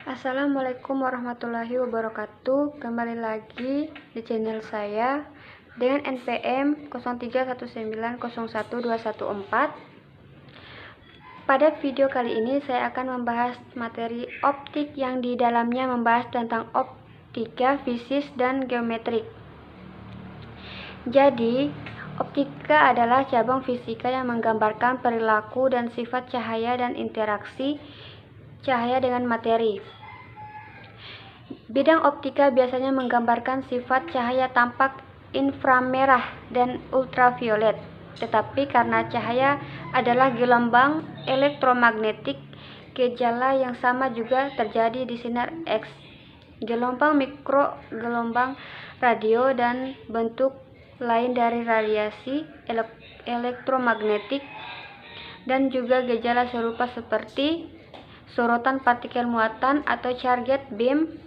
Assalamualaikum warahmatullahi wabarakatuh. Kembali lagi di channel saya dengan NPM 0319012114. Pada video kali ini saya akan membahas materi optik yang di dalamnya membahas tentang optika, fisis, dan geometrik. Jadi, optika adalah cabang fisika yang menggambarkan perilaku dan sifat cahaya dan interaksi cahaya dengan materi. Bidang optika biasanya menggambarkan sifat cahaya tampak inframerah dan ultraviolet. Tetapi karena cahaya adalah gelombang elektromagnetik, gejala yang sama juga terjadi di sinar X, gelombang mikro, gelombang radio, dan bentuk lain dari radiasi elektromagnetik, dan juga gejala serupa seperti sorotan partikel muatan atau target beam.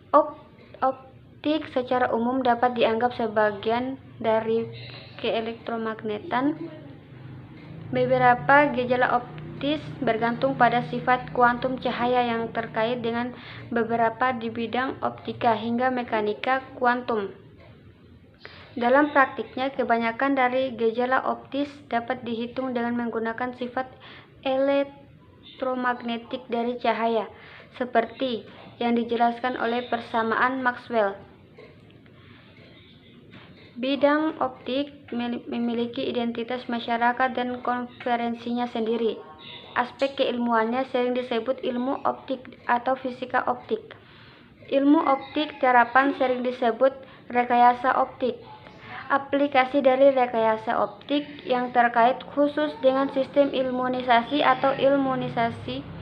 Optik secara umum dapat dianggap sebagian dari keelektromagnetan. Beberapa gejala optis bergantung pada sifat kuantum cahaya yang terkait dengan beberapa di bidang optika hingga mekanika kuantum. Dalam praktiknya, kebanyakan dari gejala optis dapat dihitung dengan menggunakan sifat elektromagnetik dari cahaya, seperti yang dijelaskan oleh persamaan Maxwell. Bidang optik memiliki identitas masyarakat dan konferensinya sendiri. Aspek keilmuannya sering disebut ilmu optik atau fisika optik. Ilmu optik terapan sering disebut rekayasa optik. Aplikasi dari rekayasa optik yang terkait khusus dengan sistem iluminisasi atau iluminisasi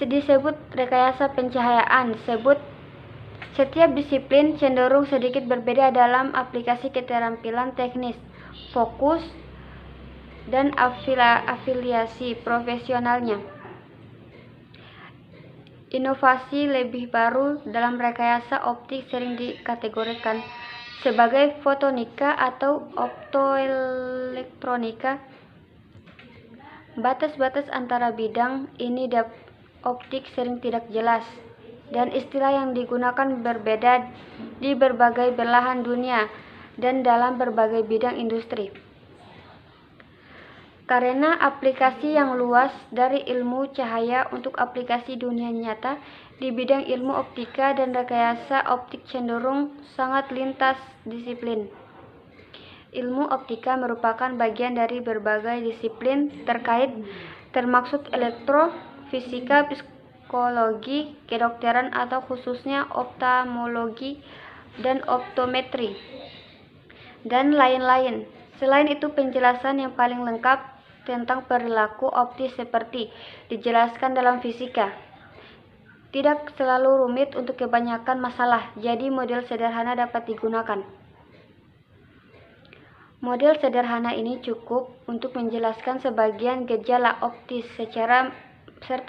disebut rekayasa pencahayaan. Setiap disiplin cenderung sedikit berbeda dalam aplikasi keterampilan teknis, fokus, dan afiliasi profesionalnya. Inovasi lebih baru dalam rekayasa optik sering dikategorikan sebagai fotonika atau optoelektronika. Batas-batas antara bidang ini optik sering tidak jelas, dan istilah yang digunakan berbeda di berbagai belahan dunia dan dalam berbagai bidang industri. Karena aplikasi yang luas dari ilmu cahaya untuk aplikasi dunia nyata di bidang ilmu optika dan rekayasa optik cenderung sangat lintas disiplin. Ilmu optika merupakan bagian dari berbagai disiplin terkait, termasuk elektro, fisika, psikologi, kedokteran atau khususnya oftalmologi dan optometri, dan lain-lain. Selain itu, penjelasan yang paling lengkap tentang perilaku optis seperti dijelaskan dalam fisika tidak selalu rumit untuk kebanyakan masalah, jadi model sederhana dapat digunakan. Model sederhana ini cukup untuk menjelaskan sebagian gejala optis serta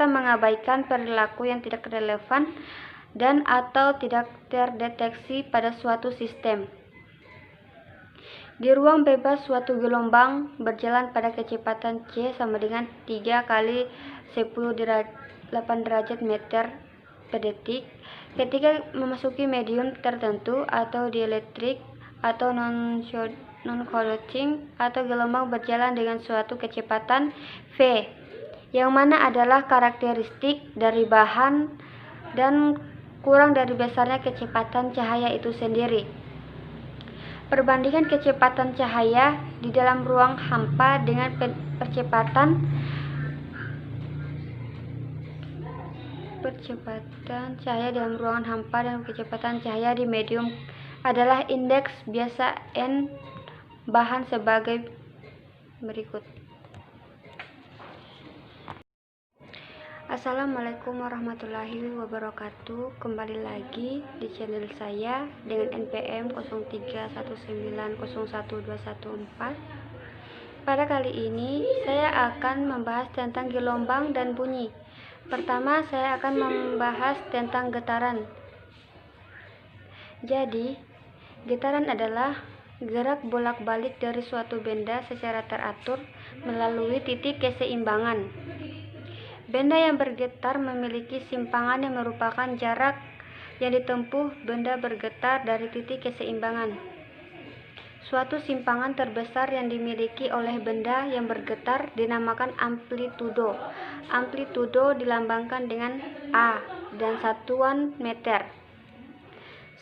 mengabaikan perilaku yang tidak relevan dan atau tidak terdeteksi pada suatu sistem. Di ruang bebas, suatu gelombang berjalan pada kecepatan c sama dengan 3 kali 10⁸ meter per detik. Ketika memasuki medium tertentu atau dielektrik atau non-conducting, atau gelombang berjalan dengan suatu kecepatan v, yang mana adalah karakteristik dari bahan dan kurang dari besarnya kecepatan cahaya itu sendiri. Perbandingan kecepatan cahaya di dalam ruang hampa dengan percepatan cahaya dalam ruangan hampa dan kecepatan cahaya di medium adalah indeks biasa N bahan sebagai berikut. Assalamualaikum warahmatullahi wabarakatuh. Kembali lagi di channel saya dengan NPM 0319012114. Pada kali ini saya akan membahas tentang gelombang dan bunyi. Pertama, saya akan membahas tentang getaran. Jadi, getaran adalah gerak bolak-balik dari suatu benda secara teratur melalui titik keseimbangan. Benda yang bergetar memiliki simpangan yang merupakan jarak yang ditempuh benda bergetar dari titik keseimbangan. Suatu simpangan terbesar yang dimiliki oleh benda yang bergetar dinamakan amplitudo. Amplitudo dilambangkan dengan A dan satuan meter.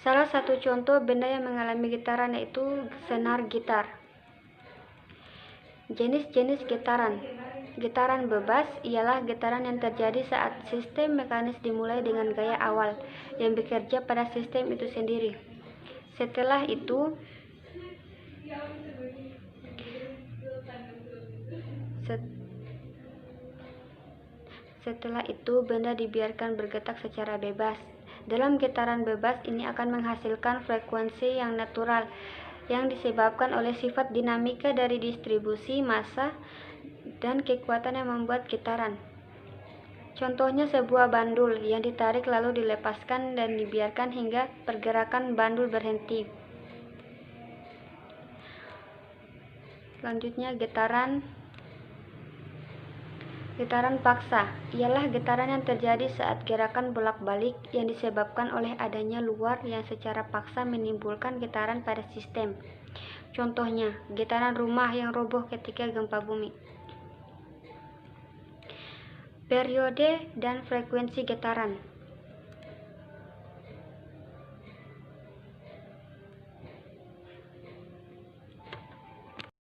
Salah satu contoh benda yang mengalami getaran yaitu senar gitar. Jenis-jenis getaran. Getaran bebas ialah getaran yang terjadi saat sistem mekanis dimulai dengan gaya awal yang bekerja pada sistem itu sendiri. Setelah itu benda dibiarkan bergetar secara bebas. Dalam getaran bebas ini akan menghasilkan frekuensi yang natural yang disebabkan oleh sifat dinamika dari distribusi massa dan kekuatan yang membuat getaran. Contohnya sebuah bandul yang ditarik lalu dilepaskan dan dibiarkan hingga pergerakan bandul berhenti. Selanjutnya getaran paksa ialah getaran yang terjadi saat gerakan bolak-balik yang disebabkan oleh adanya luar yang secara paksa menimbulkan getaran pada sistem. Contohnya, getaran rumah yang roboh ketika gempa bumi. Periode dan frekuensi getaran.